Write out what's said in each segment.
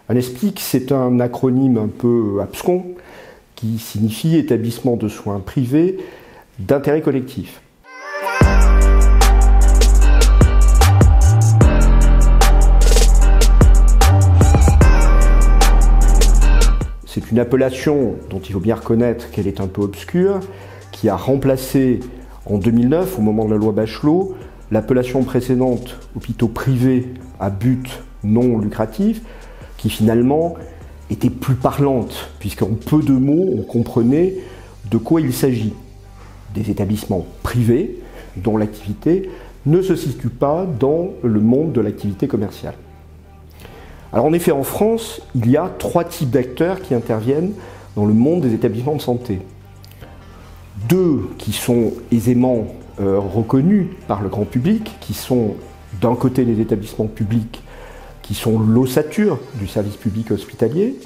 Un ESPIC, c'est un acronyme un peu abscon qui signifie établissement de soins privés d'intérêt collectif. C'est une appellation dont il faut bien reconnaître qu'elle est un peu obscure, qui a remplacé en 2009, au moment de la loi Bachelot, l'appellation précédente hôpitaux privés à but non lucratif, qui finalement était plus parlante, puisqu'en peu de mots, on comprenait de quoi il s'agit. Des établissements privés dont l'activité ne se situe pas dans le monde de l'activité commerciale. Alors en effet, en France, il y a 3 types d'acteurs qui interviennent dans le monde des établissements de santé. 2 qui sont aisément reconnus par le grand public, qui sont d'un côté les établissements publics, qui sont l'ossature du service public hospitalier,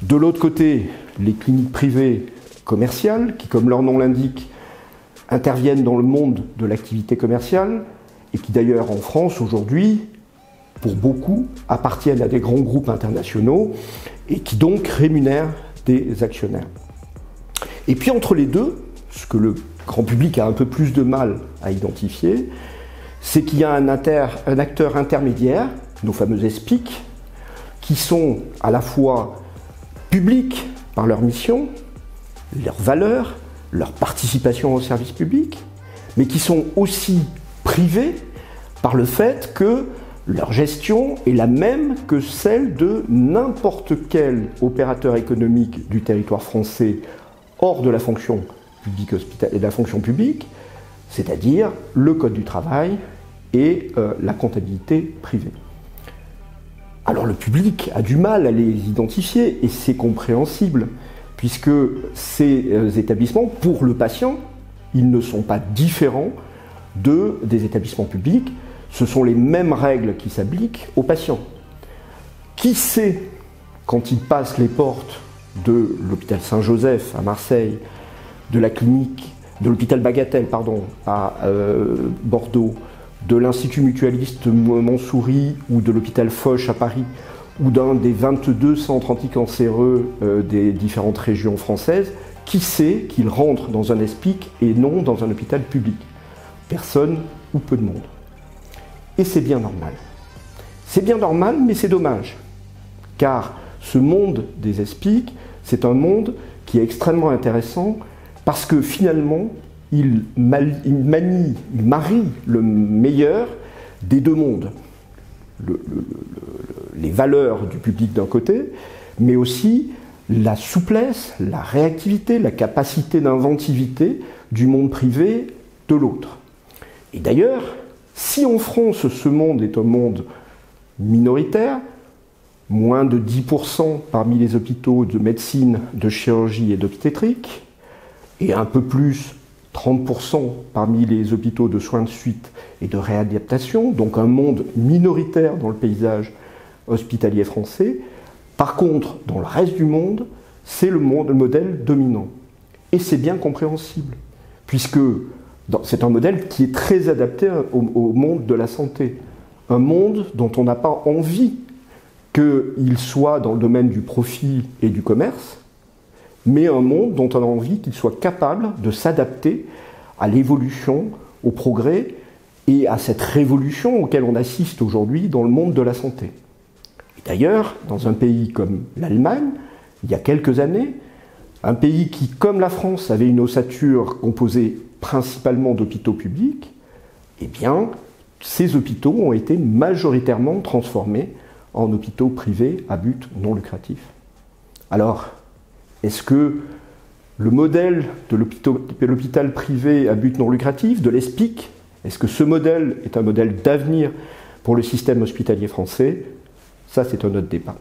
de l'autre côté les cliniques privées commerciales, qui comme leur nom l'indique, interviennent dans le monde de l'activité commerciale, et qui d'ailleurs en France aujourd'hui, pour beaucoup, appartiennent à des grands groupes internationaux et qui donc rémunèrent des actionnaires. Et puis entre les deux, ce que le grand public a un peu plus de mal à identifier, c'est qu'il y a un acteur intermédiaire, nos fameux ESPIC, qui sont à la fois publics par leur mission, leurs valeurs, leur participation au service public, mais qui sont aussi privés par le fait que leur gestion est la même que celle de n'importe quel opérateur économique du territoire français hors de la fonction publique hospitalière et de la fonction publique, c'est-à-dire le code du travail et la comptabilité privée. Alors le public a du mal à les identifier et c'est compréhensible puisque ces établissements, pour le patient, ils ne sont pas différents des établissements publics. Ce sont les mêmes règles qui s'appliquent aux patients. Qui sait, quand il passe les portes de l'hôpital Saint-Joseph à Marseille, de la clinique, de l'hôpital Bagatelle à Bordeaux, de l'Institut mutualiste Montsouris ou de l'hôpital Foch à Paris, ou d'un des 22 centres anticancéreux des différentes régions françaises, qui sait qu'il rentre dans un ESPIC et non dans un hôpital public? Personne ou peu de monde. Et c'est bien normal. C'est bien normal, mais c'est dommage. Car ce monde des ESPIC, c'est un monde qui est extrêmement intéressant parce que finalement, il marie le meilleur des deux mondes. Les valeurs du public d'un côté, mais aussi la souplesse, la réactivité, la capacité d'inventivité du monde privé de l'autre. Et d'ailleurs, si en France ce monde est un monde minoritaire, moins de 10% parmi les hôpitaux de médecine, de chirurgie et d'obstétrique, et un peu plus, 30% parmi les hôpitaux de soins de suite et de réadaptation, donc un monde minoritaire dans le paysage hospitalier français. Par contre, dans le reste du monde, c'est le modèle dominant. Et c'est bien compréhensible, puisque c'est un modèle qui est très adapté au monde de la santé. Un monde dont on n'a pas envie qu'il soit dans le domaine du profit et du commerce, mais un monde dont on a envie qu'il soit capable de s'adapter à l'évolution, au progrès et à cette révolution auquel on assiste aujourd'hui dans le monde de la santé. Et d'ailleurs, dans un pays comme l'Allemagne, il y a quelques années, un pays qui, comme la France, avait une ossature composée principalement d'hôpitaux publics, eh bien, ces hôpitaux ont été majoritairement transformés en hôpitaux privés à but non lucratif. Alors, est-ce que le modèle de l'hôpital privé à but non lucratif, de l'ESPIC, est-ce que ce modèle est un modèle d'avenir pour le système hospitalier français? Ça, c'est un autre débat.